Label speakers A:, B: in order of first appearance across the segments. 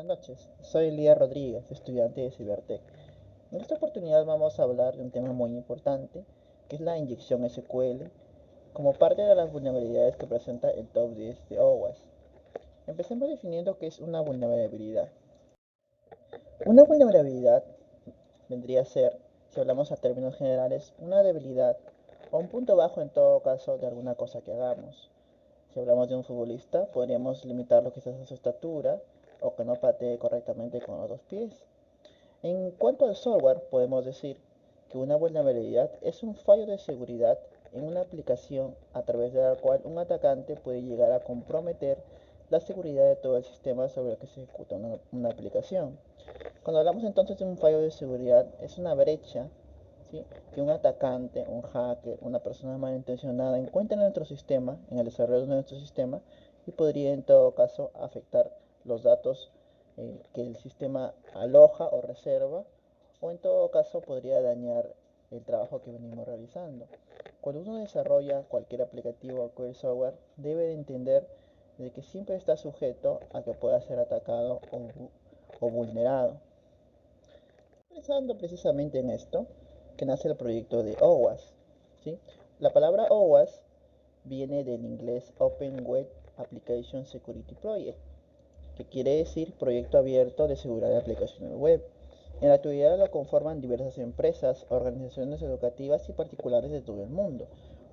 A: Buenas noches, soy Lía Rodríguez, estudiante de Cibertec. En esta oportunidad vamos a hablar de un tema muy importante, que es la inyección SQL, como parte de las vulnerabilidades que presenta el Top 10 de OWASP. Empecemos definiendo qué es una vulnerabilidad. Una vulnerabilidad vendría a ser, si hablamos a términos generales, una debilidad o un punto bajo en todo caso de alguna cosa que hagamos. Si hablamos de un futbolista, podríamos limitarlo quizás a su estatura o que no patee correctamente con los dos pies. En cuanto al software, podemos decir que una vulnerabilidad es un fallo de seguridad en una aplicación a través de la cual un atacante puede llegar a comprometer la seguridad de todo el sistema sobre el que se ejecuta una aplicación. Cuando hablamos entonces de un fallo de seguridad, es una brecha, ¿sí?, que un atacante, un hacker, una persona malintencionada encuentra en nuestro sistema, en el desarrollo de nuestro sistema, y podría en todo caso afectar los datos que el sistema aloja o reserva, o en todo caso podría dañar el trabajo que venimos realizando. Cuando uno desarrolla cualquier aplicativo o cualquier software, debe de entender de que siempre está sujeto a que pueda ser atacado o vulnerado. Pensando precisamente en esto, que nace el proyecto de OWASP, ¿sí? La palabra OWASP viene del inglés Open Web Application Security Project, que quiere decir Proyecto Abierto de Seguridad de Aplicaciones Web. En la actualidad lo conforman diversas empresas, organizaciones educativas y particulares de todo el mundo.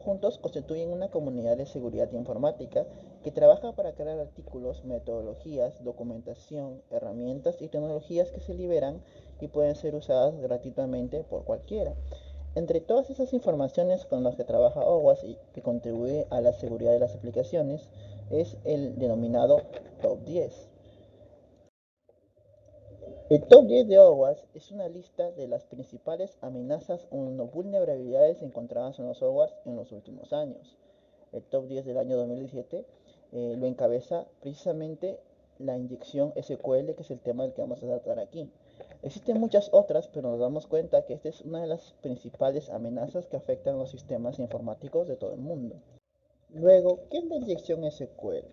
A: Juntos constituyen una comunidad de seguridad informática que trabaja para crear artículos, metodologías, documentación, herramientas y tecnologías que se liberan y pueden ser usadas gratuitamente por cualquiera. Entre todas esas informaciones con las que trabaja OWASP y que contribuye a la seguridad de las aplicaciones es el denominado Top 10. El Top 10 de OWASP es una lista de las principales amenazas o vulnerabilidades encontradas en los softwares en los últimos años. El Top 10 del año 2017 lo encabeza precisamente la inyección SQL, que es el tema del que vamos a tratar aquí. Existen muchas otras, pero nos damos cuenta que esta es una de las principales amenazas que afectan los sistemas informáticos de todo el mundo. Luego, ¿qué es la inyección SQL?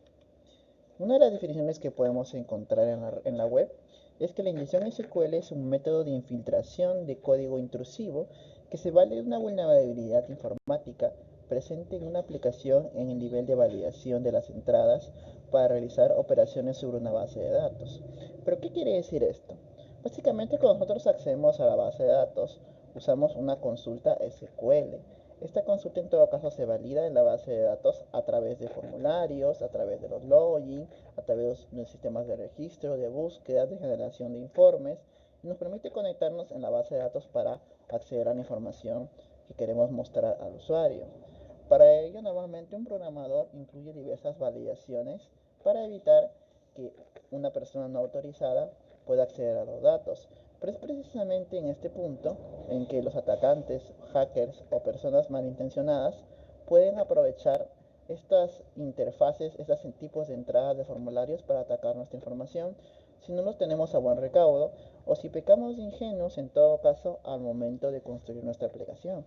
A: Una de las definiciones que podemos encontrar en la web es que la inyección SQL es un método de infiltración de código intrusivo que se vale de una vulnerabilidad informática presente en una aplicación en el nivel de validación de las entradas para realizar operaciones sobre una base de datos. ¿Pero qué quiere decir esto? Básicamente, cuando nosotros accedemos a la base de datos, usamos una consulta SQL. Esta consulta en todo caso se valida en la base de datos a través de formularios, a través de los login, a través de sistemas de registro, de búsqueda, de generación de informes, y nos permite conectarnos en la base de datos para acceder a la información que queremos mostrar al usuario. Para ello, normalmente un programador incluye diversas validaciones para evitar que una persona no autorizada pueda acceder a los datos. Pero es precisamente en este punto en que los atacantes, hackers o personas malintencionadas pueden aprovechar estas interfaces, estos tipos de entrada de formularios para atacar nuestra información si no los tenemos a buen recaudo o si pecamos de ingenuos en todo caso al momento de construir nuestra aplicación.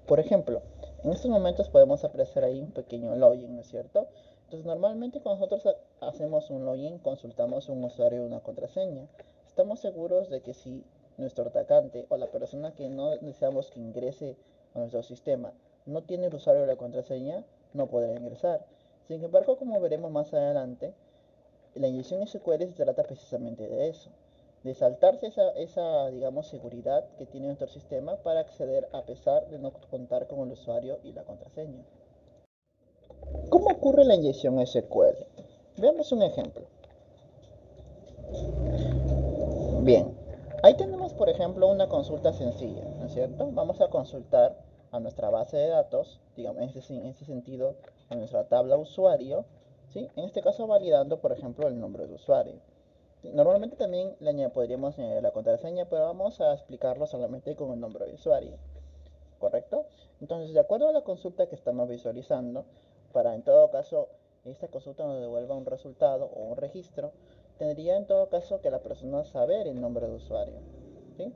A: Por ejemplo, en estos momentos podemos apreciar ahí un pequeño login, ¿no es cierto? Entonces, normalmente cuando nosotros hacemos un login, consultamos un usuario y una contraseña. Estamos seguros de que si nuestro atacante o la persona que no deseamos que ingrese a nuestro sistema no tiene el usuario o la contraseña, no podrá ingresar. Sin embargo, como veremos más adelante, la inyección SQL se trata precisamente de eso, de saltarse esa, digamos, seguridad que tiene nuestro sistema para acceder a pesar de no contar con el usuario y la contraseña. ¿Cómo ocurre la inyección SQL? Veamos un ejemplo. Bien, ahí tenemos, por ejemplo, una consulta sencilla, ¿no es cierto? Vamos a consultar a nuestra base de datos, digamos, en este sentido, a nuestra tabla usuario, ¿sí? En este caso validando, por ejemplo, el nombre de usuario. Normalmente también podríamos añadir la contraseña, pero vamos a explicarlo solamente con el nombre de usuario, ¿correcto? Entonces, de acuerdo a la consulta que estamos visualizando, para en todo caso esta consulta nos devuelva un resultado o un registro, tendría en todo caso que la persona saber el nombre de usuario, ¿sí?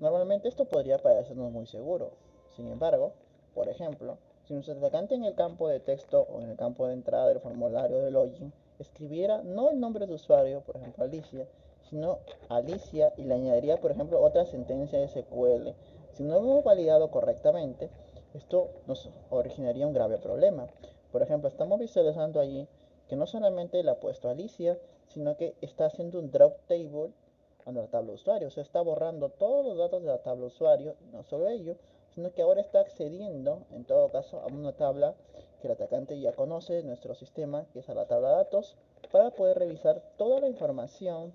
A: Normalmente esto podría parecernos muy seguro. Sin embargo, por ejemplo, si nuestro atacante en el campo de texto o en el campo de entrada del formulario de login escribiera no el nombre de usuario, por ejemplo Alicia, sino Alicia y le añadiría, por ejemplo, otra sentencia SQL. Si no lo hemos validado correctamente, esto nos originaría un grave problema. Por ejemplo, estamos visualizando allí que no solamente le ha puesto Alicia, sino que está haciendo un drop table a la tabla usuario. O sea, está borrando todos los datos de la tabla usuario, y no solo ello, sino que ahora está accediendo, en todo caso, a una tabla que el atacante ya conoce de nuestro sistema, que es a la tabla de datos, para poder revisar toda la información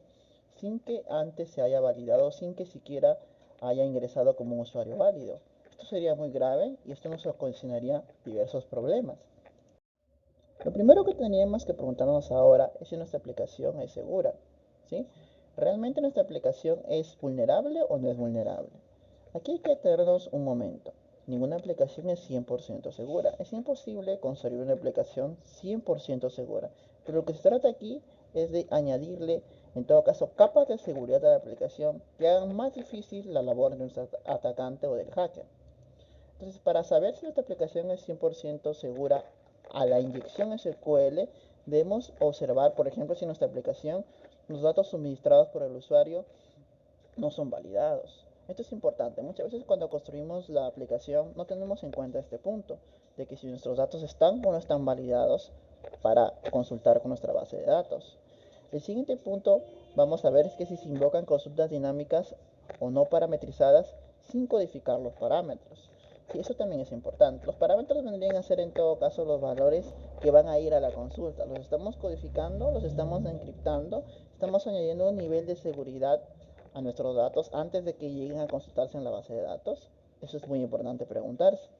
A: sin que antes se haya validado, sin que siquiera haya ingresado como un usuario válido. Esto sería muy grave y esto nos ocasionaría diversos problemas. Lo primero que tendríamos que preguntarnos ahora es si nuestra aplicación es segura, ¿sí? ¿Realmente nuestra aplicación es vulnerable o no es vulnerable? Aquí hay que detenernos un momento. Ninguna aplicación es 100% segura. Es imposible construir una aplicación 100% segura. Pero lo que se trata aquí es de añadirle, en todo caso, capas de seguridad a la aplicación que hagan más difícil la labor de nuestro atacante o del hacker. Entonces, para saber si nuestra aplicación es 100% segura a la inyección SQL, debemos observar, por ejemplo, si nuestra aplicación, los datos suministrados por el usuario no son validados. Esto es importante. Muchas veces cuando construimos la aplicación no tenemos en cuenta este punto, de que si nuestros datos están o no están validados para consultar con nuestra base de datos. El siguiente punto vamos a ver es que si se invocan consultas dinámicas o no parametrizadas sin codificar los parámetros. Sí, eso también es importante. Los parámetros vendrían a ser en todo caso los valores que van a ir a la consulta. Los estamos codificando, los estamos encriptando, estamos añadiendo un nivel de seguridad a nuestros datos antes de que lleguen a consultarse en la base de datos. Eso es muy importante preguntarse.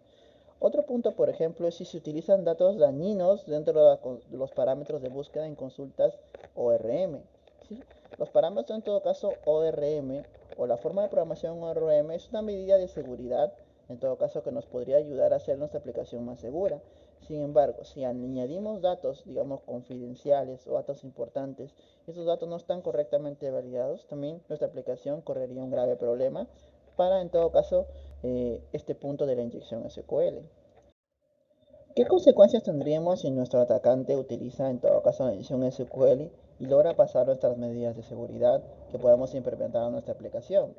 A: Otro punto, por ejemplo, es si se utilizan datos dañinos dentro de los parámetros de búsqueda en consultas ORM. ¿Sí? Los parámetros, en todo caso, ORM o la forma de programación ORM es una medida de seguridad, en todo caso, que nos podría ayudar a hacer nuestra aplicación más segura. Sin embargo, si añadimos datos, digamos, confidenciales o datos importantes, y esos datos no están correctamente validados, también nuestra aplicación correría un grave problema para, en todo caso, este punto de la inyección SQL. ¿Qué consecuencias tendríamos si nuestro atacante utiliza en todo caso la inyección SQL y logra pasar nuestras medidas de seguridad que podamos implementar en nuestra aplicación?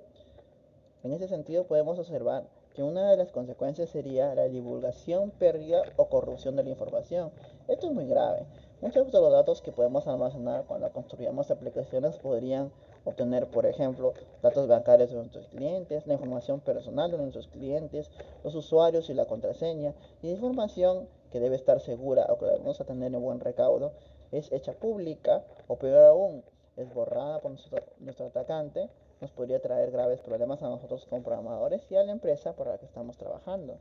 A: En ese sentido podemos observar que una de las consecuencias sería la divulgación, pérdida o corrupción de la información. Esto es muy grave. Muchos de los datos que podemos almacenar cuando construyamos aplicaciones podrían obtener, por ejemplo, datos bancarios de nuestros clientes, la información personal de nuestros clientes, los usuarios y la contraseña, y la información que debe estar segura o que debemos tener en buen recaudo es hecha pública o peor aún, es borrada por nuestro atacante, nos podría traer graves problemas a nosotros como programadores y a la empresa para la que estamos trabajando.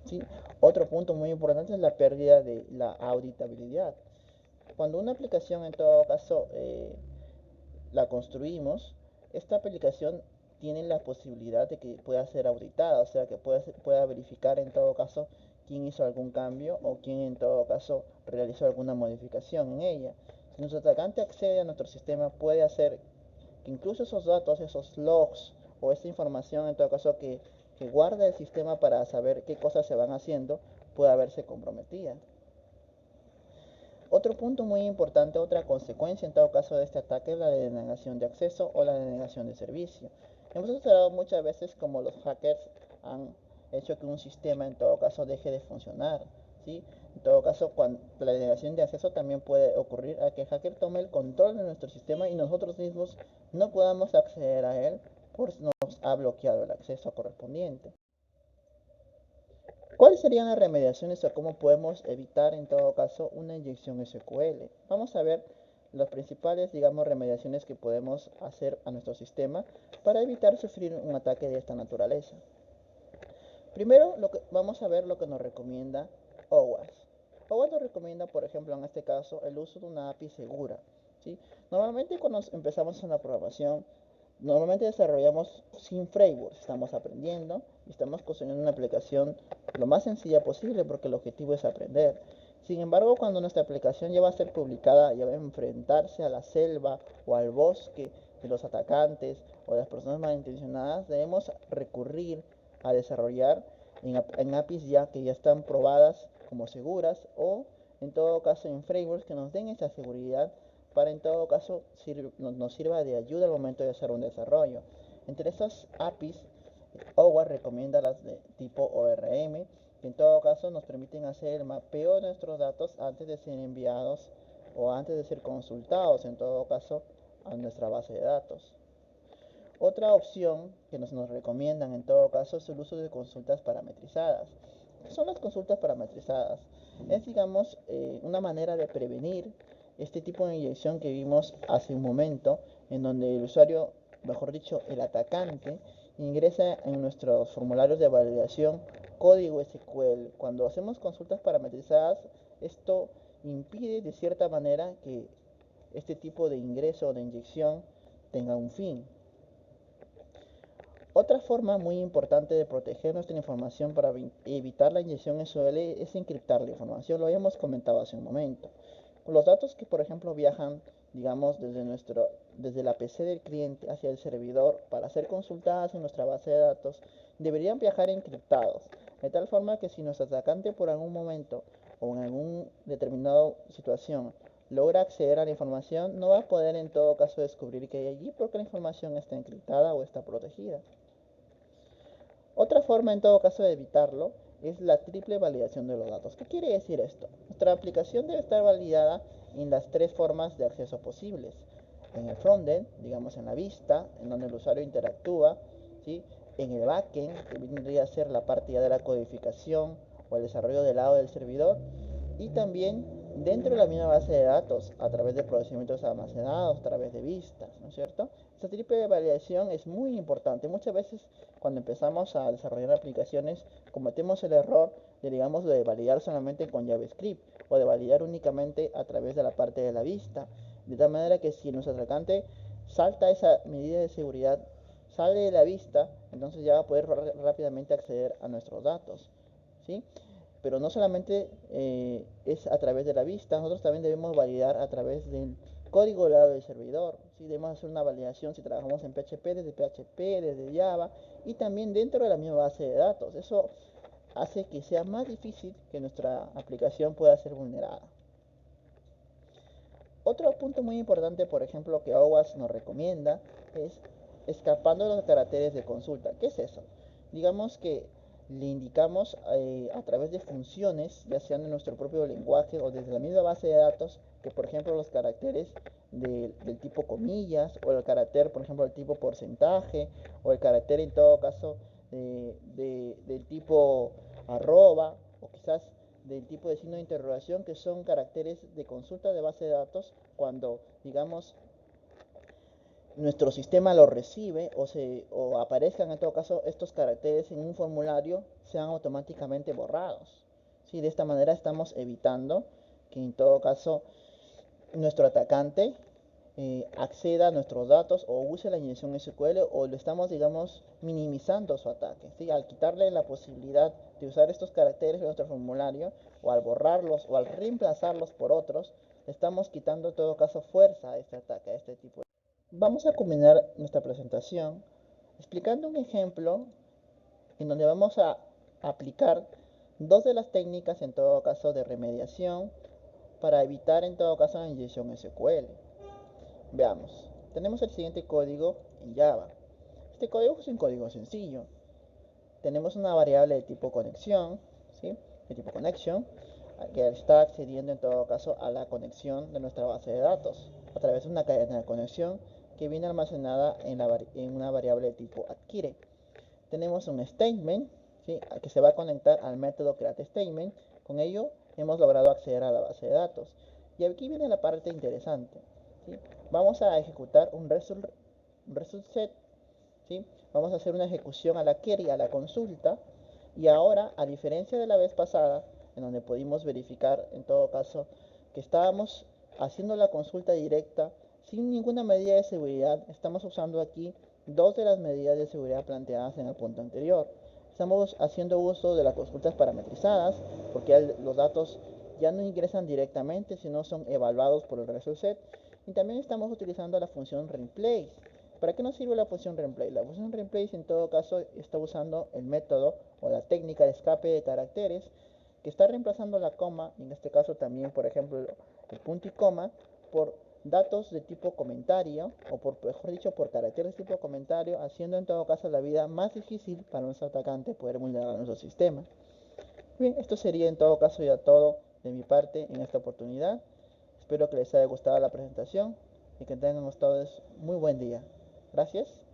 A: ¿Sí? Otro punto muy importante es la pérdida de la auditabilidad. Cuando una aplicación, en todo caso, la construimos, esta aplicación tiene la posibilidad de que pueda ser auditada, o sea, que pueda verificar en todo caso quién hizo algún cambio o quién en todo caso realizó alguna modificación en ella. Si nuestro atacante accede a nuestro sistema, puede hacer que incluso esos datos, esos logs o esa información en todo caso que guarda el sistema para saber qué cosas se van haciendo, pueda verse comprometida. Otro punto muy importante, otra consecuencia en todo caso de este ataque es la denegación de acceso o la denegación de servicio. Hemos observado muchas veces como los hackers han hecho que un sistema en todo caso deje de funcionar. ¿Sí? En todo caso, cuando la denegación de acceso también puede ocurrir a que el hacker tome el control de nuestro sistema y nosotros mismos no podamos acceder a él por si nos ha bloqueado el acceso correspondiente. ¿Cuáles serían las remediaciones o cómo podemos evitar en todo caso una inyección SQL? Vamos a ver las principales, digamos, remediaciones que podemos hacer a nuestro sistema para evitar sufrir un ataque de esta naturaleza. Primero, vamos a ver lo que nos recomienda OWASP. OWASP nos recomienda, por ejemplo, en este caso, el uso de una API segura. ¿Sí? Normalmente cuando empezamos una programación, normalmente desarrollamos sin frameworks, estamos aprendiendo y estamos construyendo una aplicación lo más sencilla posible porque el objetivo es aprender. Sin embargo, cuando nuestra aplicación ya va a ser publicada, ya va a enfrentarse a la selva o al bosque de los atacantes o de las personas malintencionadas, debemos recurrir a desarrollar en APIs ya que ya están probadas como seguras o en todo caso en frameworks que nos den esa seguridad para en todo caso nos sirva de ayuda al momento de hacer un desarrollo. Entre estas APIs, OWASP recomienda las de tipo ORM, que en todo caso nos permiten hacer el mapeo de nuestros datos antes de ser enviados o antes de ser consultados en todo caso a nuestra base de datos. Otra opción que nos recomiendan en todo caso es el uso de consultas parametrizadas. ¿Qué son las consultas parametrizadas? Es, digamos, una manera de prevenir este tipo de inyección que vimos hace un momento, en donde el usuario, mejor dicho, el atacante, ingresa en nuestros formularios de validación código SQL. Cuando hacemos consultas parametrizadas, esto impide de cierta manera que este tipo de ingreso o de inyección tenga un fin. Otra forma muy importante de proteger nuestra información para evitar la inyección SQL es encriptar la información. Lo habíamos comentado hace un momento. Los datos que, por ejemplo, viajan, digamos, desde la PC del cliente hacia el servidor para ser consultadas en nuestra base de datos, deberían viajar encriptados, de tal forma que si nuestro atacante por algún momento o en algún determinada situación logra acceder a la información, no va a poder en todo caso descubrir que hay allí porque la información está encriptada o está protegida. Otra forma en todo caso de evitarlo es la triple validación de los datos. ¿Qué quiere decir esto? Nuestra aplicación debe estar validada en las tres formas de acceso posibles. En el frontend, digamos en la vista, en donde el usuario interactúa, ¿sí? En el backend, que vendría a ser la parte ya de la codificación o el desarrollo del lado del servidor, y también dentro de la misma base de datos, a través de procedimientos almacenados, a través de vistas, ¿no es cierto? Esta triple validación es muy importante. Muchas veces cuando empezamos a desarrollar aplicaciones cometemos el error de, digamos, de validar solamente con JavaScript o de validar únicamente a través de la parte de la vista, de tal manera que si nuestro atacante salta esa medida de seguridad, sale de la vista, entonces ya va a poder rápidamente acceder a nuestros datos, ¿sí? Pero no solamente es a través de la vista, nosotros también debemos validar a través del código del lado del servidor, ¿sí? Debemos hacer una validación si trabajamos en PHP, desde Java y también dentro de la misma base de datos. Eso hace que sea más difícil que nuestra aplicación pueda ser vulnerada. Otro punto muy importante, por ejemplo, que OWASP nos recomienda es escapando los caracteres de consulta. ¿Qué es eso? Digamos que le indicamos a través de funciones, ya sean en nuestro propio lenguaje o desde la misma base de datos, que por ejemplo los caracteres del tipo comillas, o el carácter, por ejemplo, del tipo porcentaje, o el carácter en todo caso del tipo arroba, o quizás del tipo de signo de interrogación, que son caracteres de consulta de base de datos cuando, digamos, nuestro sistema lo recibe o aparezcan en todo caso estos caracteres en un formulario, sean automáticamente borrados. ¿Sí? De esta manera estamos evitando que en todo caso nuestro atacante acceda a nuestros datos o use la inyección SQL, o lo estamos, digamos, minimizando su ataque, ¿sí? Al quitarle la posibilidad de usar estos caracteres en nuestro formulario, o al borrarlos o al reemplazarlos por otros, estamos quitando en todo caso fuerza a este ataque, a este tipo de... Vamos a culminar nuestra presentación explicando un ejemplo en donde vamos a aplicar dos de las técnicas en todo caso de remediación para evitar en todo caso la inyección SQL. Veamos, tenemos el siguiente código en Java. Este código es un código sencillo. Tenemos una variable de tipo conexión, ¿sí? De tipo connection, que está accediendo en todo caso a la conexión de nuestra base de datos a través de una cadena de conexión que viene almacenada en una variable de tipo adquire. Tenemos un statement, ¿sí? Que se va a conectar al método createStatement. Con ello hemos logrado acceder a la base de datos. Y aquí viene la parte interesante, ¿sí? Vamos a ejecutar un result set, ¿sí? Vamos a hacer una ejecución a la query, a la consulta, y ahora, a diferencia de la vez pasada, en donde pudimos verificar en todo caso que estábamos haciendo la consulta directa sin ninguna medida de seguridad, estamos usando aquí dos de las medidas de seguridad planteadas en el punto anterior. Estamos haciendo uso de las consultas parametrizadas, porque los datos ya no ingresan directamente, sino son evaluados por el result set. Y también estamos utilizando la función replace. ¿Para qué nos sirve la función replace? La función replace en todo caso está usando el método o la técnica de escape de caracteres que está reemplazando la coma, en este caso también, por ejemplo, el punto y coma, por datos de tipo comentario, o por, mejor dicho, por caracteres de tipo comentario, haciendo en todo caso la vida más difícil para nuestro atacante poder vulnerar nuestro sistema. Bien, esto sería en todo caso ya todo de mi parte en esta oportunidad. Espero que les haya gustado la presentación y que tengan ustedes muy buen día. Gracias.